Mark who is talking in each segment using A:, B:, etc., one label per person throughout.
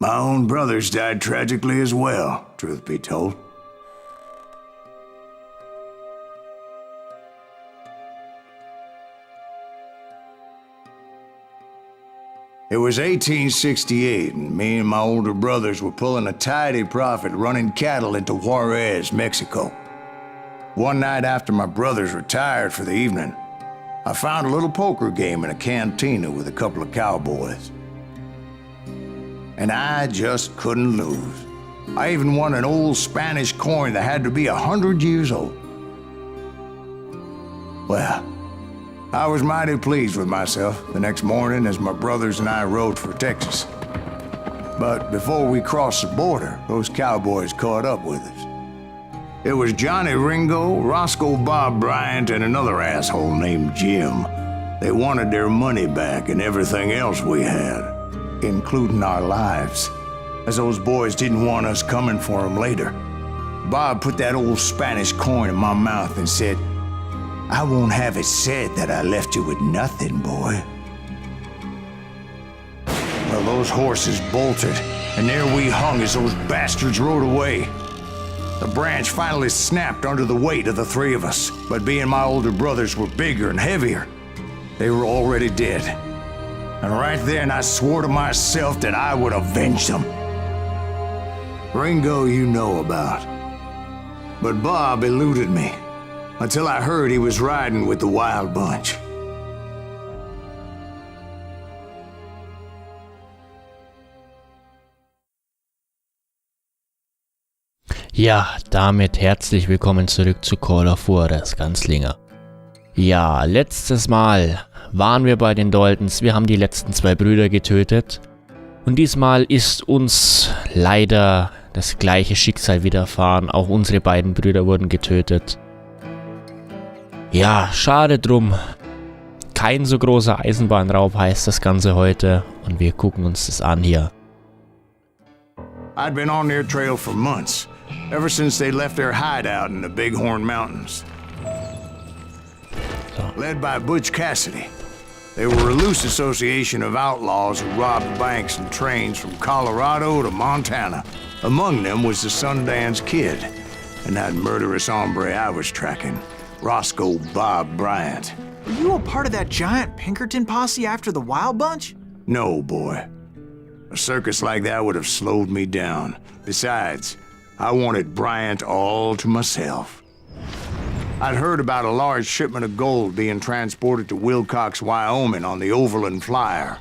A: My own brothers died tragically as well, truth be told. It was 1868, and me and my older brothers were pulling a tidy profit running cattle into Juarez, Mexico. One night after my brothers retired for the evening, I found a little poker game in a cantina with a couple of cowboys. And I just couldn't lose. I even won an old Spanish coin that had to be 100 years old. Well, I was mighty pleased with myself the next morning as my brothers and I rode for Texas. But before we crossed the border, those cowboys caught up with us. It was Johnny Ringo, Roscoe Bob Bryant, and another asshole named Jim. They wanted their money back and everything else we had, including our lives, as those boys didn't want us coming for them later. Bob put that old Spanish coin in my mouth and said, "I won't have it said that I left you with nothing, boy." Well, those horses bolted, and there we hung as those bastards rode away. The branch finally snapped under the weight of the three of us, but being my older brothers were bigger and heavier, they were already dead. And right then I swore to myself that I would avenge them. Ringo you know about. But Bob eluded me, until I heard he was riding with the Wild Bunch.
B: Ja, damit herzlich willkommen zurück zu Call of Juarez, Gunslinger. Ja, letztes Mal waren wir bei den Daltons, wir haben die letzten zwei Brüder getötet. Und diesmal ist uns leider das gleiche Schicksal widerfahren, auch unsere beiden Brüder wurden getötet. Ja, schade drum. Kein so großer Eisenbahnraub heißt das Ganze heute und wir gucken uns das an hier.
A: I'd been on their trail for months, ever since they left their hideout in the Bighorn Mountains. Led by Butch Cassidy. They were a loose association of outlaws who robbed banks and trains from Colorado to Montana. Among them was the Sundance Kid, and that murderous hombre I was tracking, Roscoe Bob Bryant.
C: Were you a part of that giant Pinkerton posse after the Wild Bunch?
A: No, boy. A circus like that would have slowed me down. Besides, I wanted Bryant all to myself. I'd heard about a large shipment of gold being transported to Wilcox, Wyoming on the Overland Flyer.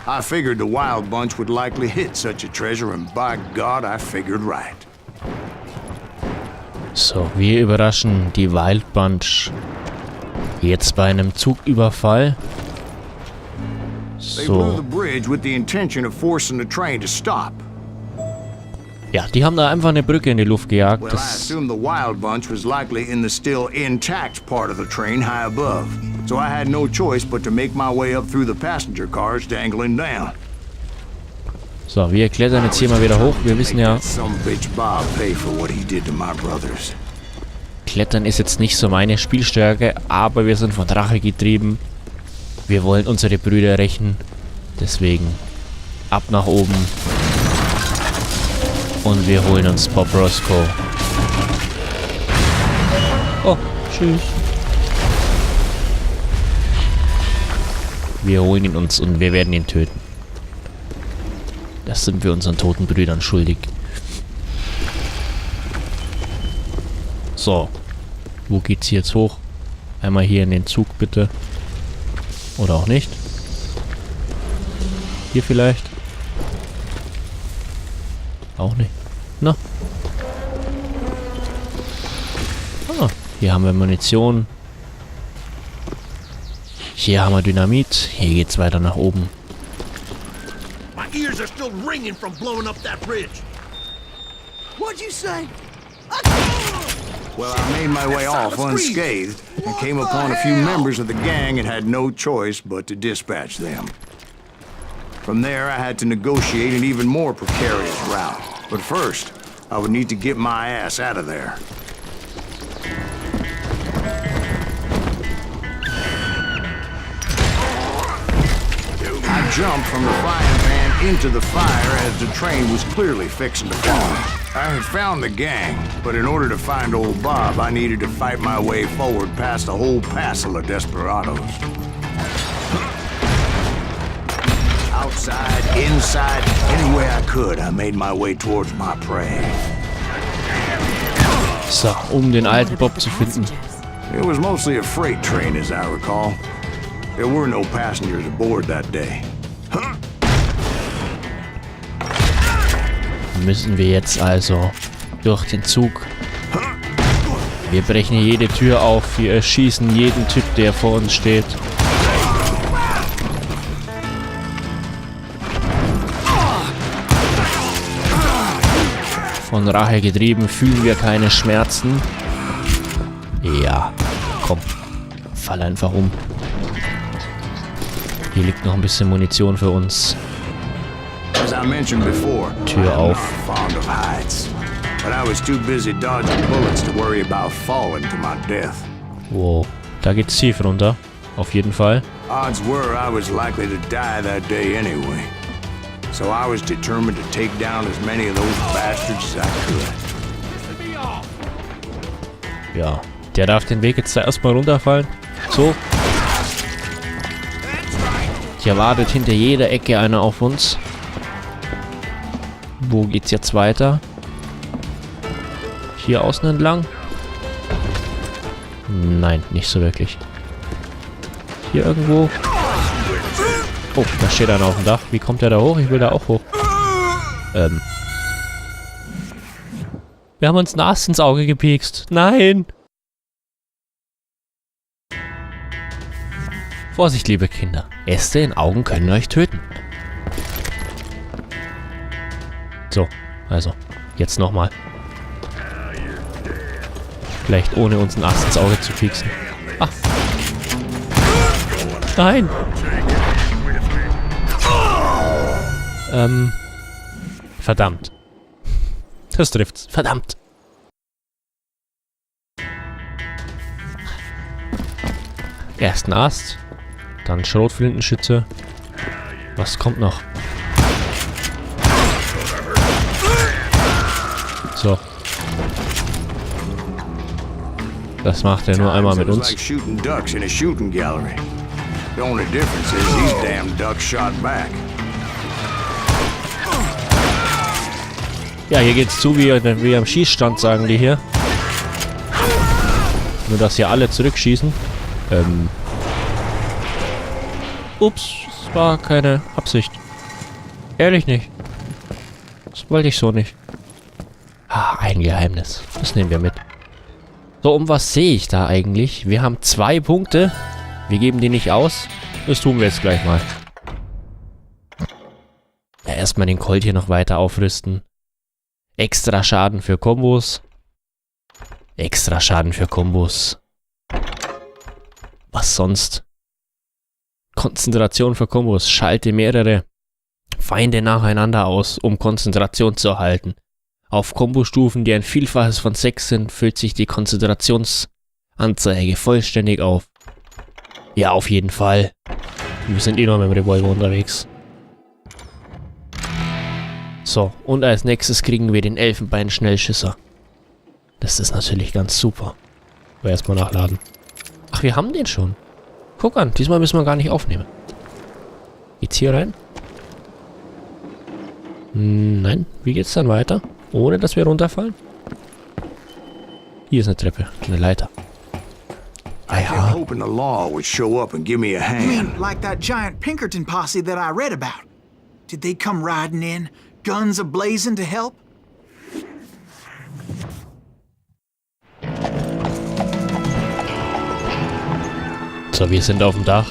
A: I figured the Wild Bunch would likely hit such a treasure, and by God, I figured right.
B: So, wir überraschen die Wild Bunch jetzt bei einem Zugüberfall.
A: They blew the
B: So,
A: bridge with the intention of forcing the train to stop.
B: ja, die haben da einfach eine Brücke in die Luft gejagt.
A: Well, I
B: Das,
A: assumed the Wild Bunch was likely in the still intact part of the train high above. So I had no choice but to make my way up through the passenger cars dangling down.
B: so, wir klettern jetzt hier mal wieder hoch. Wir wissen ja,
A: Some bitch Bob pay for what he did to my brothers.
B: Klettern ist jetzt nicht so meine Spielstärke, aber wir sind von Rache getrieben. Wir wollen unsere Brüder rächen. Deswegen ab nach oben. Und wir holen uns Bob Roscoe. Oh, tschüss. Wir holen ihn uns und wir werden ihn töten. Das sind wir unseren toten Brüdern schuldig. So. Wo geht's hier jetzt hoch? Einmal hier in den Zug, bitte. Oder auch nicht. Hier vielleicht. Auch nicht. Na. Ah, hier haben wir Munition. Hier haben wir Dynamit. Hier geht's weiter nach oben.
D: My ears are still ringing from blowing up that bridge.
C: What'd you say?
A: Well, I made my way off unscathed and came upon a few members of the gang and had no choice but to dispatch them. From there, I had to negotiate an even more precarious route. But first, I would need to get my ass out of there. I'd jump from the frying pan into the fire as the train was clearly fixing to fall. I had found the gang, but in order to find old Bob, I needed to fight my way forward past a whole passel of desperados. Outside, inside, any way I could, I made my way towards my prey.
B: So, den alten Bob zu finden.
A: It was mostly a freight train, as I recall. There were no passengers aboard that day.
B: Müssen wir jetzt also durch den Zug. Wir brechen hier jede Tür auf, wir erschießen jeden Typ, der vor uns steht. Von Rache getrieben fühlen wir keine Schmerzen. Ja, komm, fall einfach um. Hier liegt noch ein bisschen Munition für uns.
A: As I mentioned before,
B: Tür
A: I'm
B: auf.
A: not fond of heights. But I was too busy dodging bullets to worry about falling to my death.
B: Wow, da geht's tief runter. Auf jeden Fall.
A: Odds were I was likely to die that day anyway. So I was determined to take down as many of those bastards as I could.
B: Ja, der darf den Weg jetzt da erstmal runterfallen. So. Hier wartet hinter jeder Ecke einer auf uns. Wo geht's jetzt weiter? Hier außen entlang? Nein, nicht so wirklich. Hier irgendwo? Oh, da steht einer auf dem Dach. Wie kommt der da hoch? Ich will da auch hoch. Wir haben uns nass ins Auge gepiekst. Nein! Vorsicht, liebe Kinder. Äste in Augen können euch töten. So, also, jetzt nochmal. Vielleicht ohne uns ein Ast ins Auge zu pieksen. Ach. Nein! Verdammt. Das trifft's. Verdammt. Erst ein Ast. Dann Schrotflintenschütze. Was kommt noch? So. Das macht er nur einmal mit uns.
A: Like shooting ducks in a shooting gallery. The only difference is these damn ducks shot back.
B: Ja, hier geht's zu wie am Schießstand, sagen die hier. Nur, dass hier alle zurückschießen. Ups, das war keine Absicht. Ehrlich nicht. Das wollte ich so nicht. Ah, ein Geheimnis. Das nehmen wir mit. So, um was sehe ich da eigentlich? Wir haben 2 Punkte. Wir geben die nicht aus. Das tun wir jetzt gleich mal. Ja, erstmal den Colt hier noch weiter aufrüsten. Extra Schaden für Kombos. Extra Schaden für Kombos. Was sonst? Konzentration für Kombos. Schalte mehrere Feinde nacheinander aus, um Konzentration zu erhalten. Auf Kombostufen, die ein Vielfaches von 6 sind, füllt sich die Konzentrationsanzeige vollständig auf. Ja, auf jeden Fall. Wir sind eh noch mit dem Revolver unterwegs. So, und als nächstes kriegen wir den Elfenbein-Schnellschisser. Das ist natürlich ganz super. Aber erstmal nachladen. Ach, wir haben den schon. Guck an, diesmal müssen wir gar nicht aufnehmen. Geht's hier rein? Nein, wie geht's dann weiter? Ohne, dass wir runterfallen? Hier ist eine Treppe, eine Leiter. Ah
A: I kept
B: ja.
A: hoping the law would show up and give me a
C: You mean
A: hand.
C: like that giant Pinkerton posse that I read about? Did they come riding in, guns a-blazing to help?
B: So, wir sind auf dem Dach.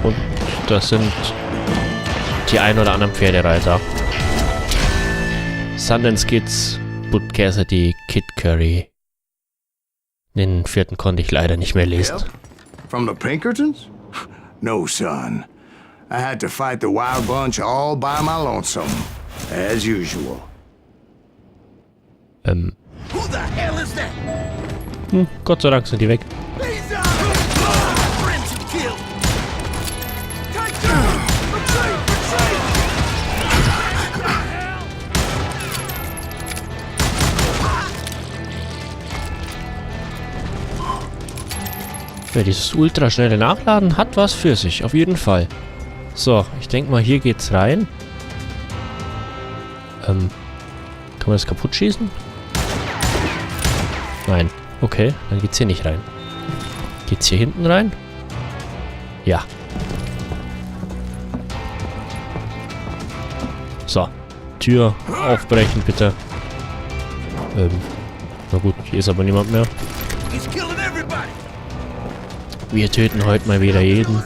B: Und das sind die ein oder anderen Pferdereiter. Sundance Kids, Bud Cassidy, Kid Curry. Den 4. konnte ich leider nicht mehr lesen.
A: Help? From the Pinkertons? No, son. I had to fight the wild bunch all by my lonesome, as usual.
D: Who the hell is that?
B: Gott sei Dank sind die weg. Ja, dieses ultraschnelle Nachladen hat was für sich, auf jeden Fall. So, ich denke mal, hier geht's rein. Kann man das kaputt schießen? Nein. Okay, dann geht's hier nicht rein. Geht's hier hinten rein? Ja. So. Tür aufbrechen, bitte. Na gut, hier ist aber niemand mehr.
D: He's killing everybody.
B: Wir töten heute mal wieder jeden.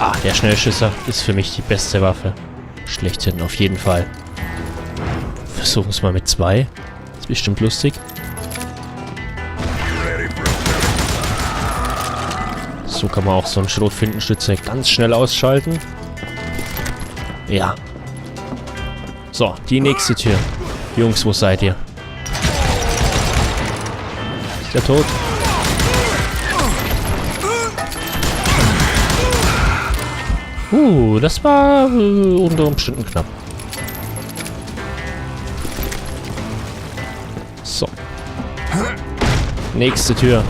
B: Ah, der Schnellschüsser ist für mich die beste Waffe. Schlechthin auf jeden Fall. Versuchen es mal mit 2. Ist bestimmt lustig. So kann man auch so einen Schrotflintenschütze ganz schnell ausschalten. Ja. So, die nächste Tür. Jungs, wo seid ihr? Ist der tot? Das war unter Umständen knapp. So. Nächste Tür.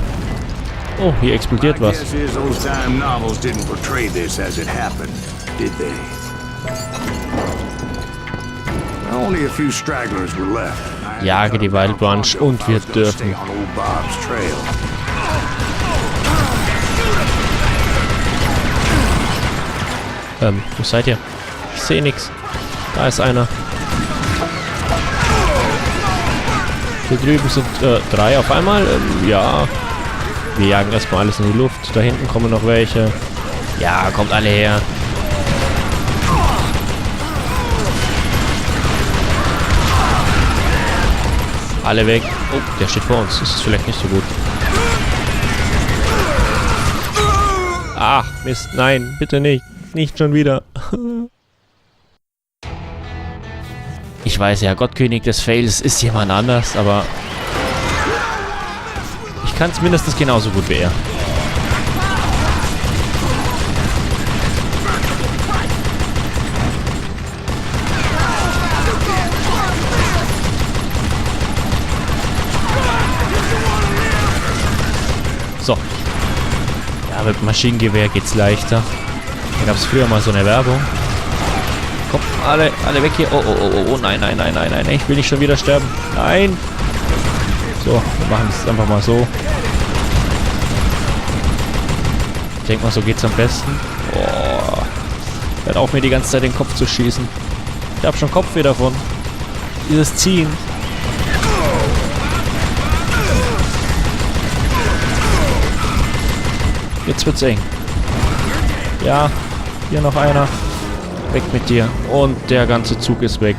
B: Oh, hier explodiert was. Jage die Wildbunch und wir dürfen. Wo seid ihr? Ich sehe nichts. Da ist einer. Hier drüben sind 3 auf einmal. Ja. Wir jagen erstmal alles in die Luft. Da hinten kommen noch welche. Ja, kommt alle her. Alle weg. Oh, der steht vor uns. Das ist vielleicht nicht so gut. Ach, Mist. Nein, bitte nicht. Nicht schon wieder. Ich weiß ja, Gottkönig des Fails ist jemand anders, aber ich kann es mindestens genauso gut wie er. So. Ja, mit Maschinengewehr geht's leichter. Da gab es früher mal so eine Werbung. Kommt alle weg hier. Oh, nein, ich will nicht schon wieder sterben. Nein. So, wir machen es einfach mal so. Ich denke mal, so geht's am besten. Boah. Hört auf, mir die ganze Zeit den Kopf zu schießen. Ich habe schon Kopfweh davon. Dieses Ziehen. Jetzt wird's eng. Ja, hier noch einer. Weg mit dir. Und der ganze Zug ist weg.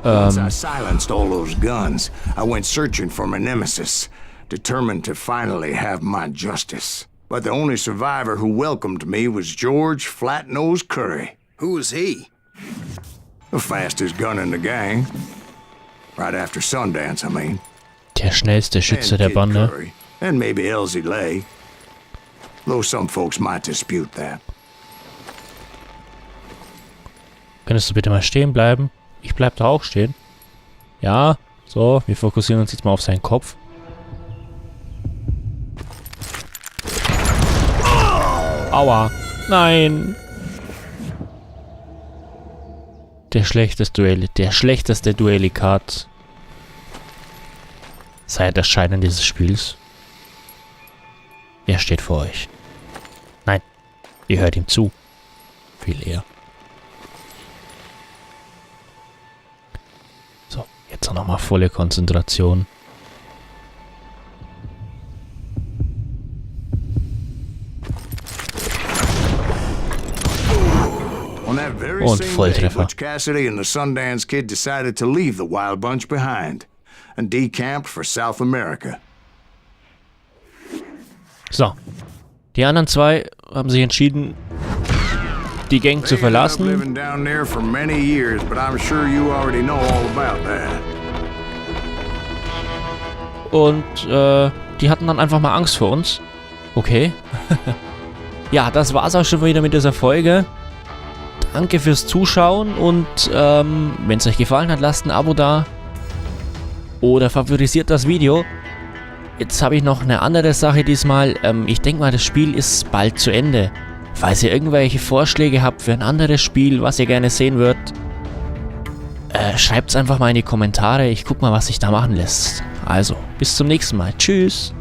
A: Once I silenced all those guns, I went searching for my nemesis, determined to finally have my justice. But the only survivor who welcomed me was George Flat-Nosed Curry.
D: Who was he?
A: The fastest gun in the gang. Right after Sundance, I mean.
B: Der schnellste Schütze
A: And
B: der
A: Kid
B: Bande.
A: Curry, and maybe Elsie Lay. Though some folks might dispute that.
B: Könntest du bitte mal stehen bleiben? Ich bleib da auch stehen. Ja, so, wir fokussieren uns jetzt mal auf seinen Kopf. Aua. Nein. Der schlechteste Duellikat seit Erscheinen dieses Spiels. Er steht vor euch. Nein, ihr hört ihm zu. Viel eher. So, jetzt noch mal volle Konzentration. Und Volltreffer.
A: Butch Cassidy and the Sundance Kid decided to leave the Wild Bunch behind and decamp for South America.
B: So. Die anderen zwei haben sich entschieden, die Gang zu verlassen.
A: Living down there for many years, but I'm sure you already know all about that.
B: Und die hatten dann einfach mal Angst vor uns. Okay. Ja, das war's auch schon wieder mit dieser Folge. Danke fürs Zuschauen und wenn es euch gefallen hat, lasst ein Abo da. oder favorisiert das Video. Jetzt habe ich noch eine andere Sache diesmal. Ich denke mal, das Spiel ist bald zu Ende. Falls ihr irgendwelche Vorschläge habt für ein anderes Spiel, was ihr gerne sehen würdet, schreibt es einfach mal in die Kommentare. Ich guck mal, was sich da machen lässt. Also, bis zum nächsten Mal. Tschüss.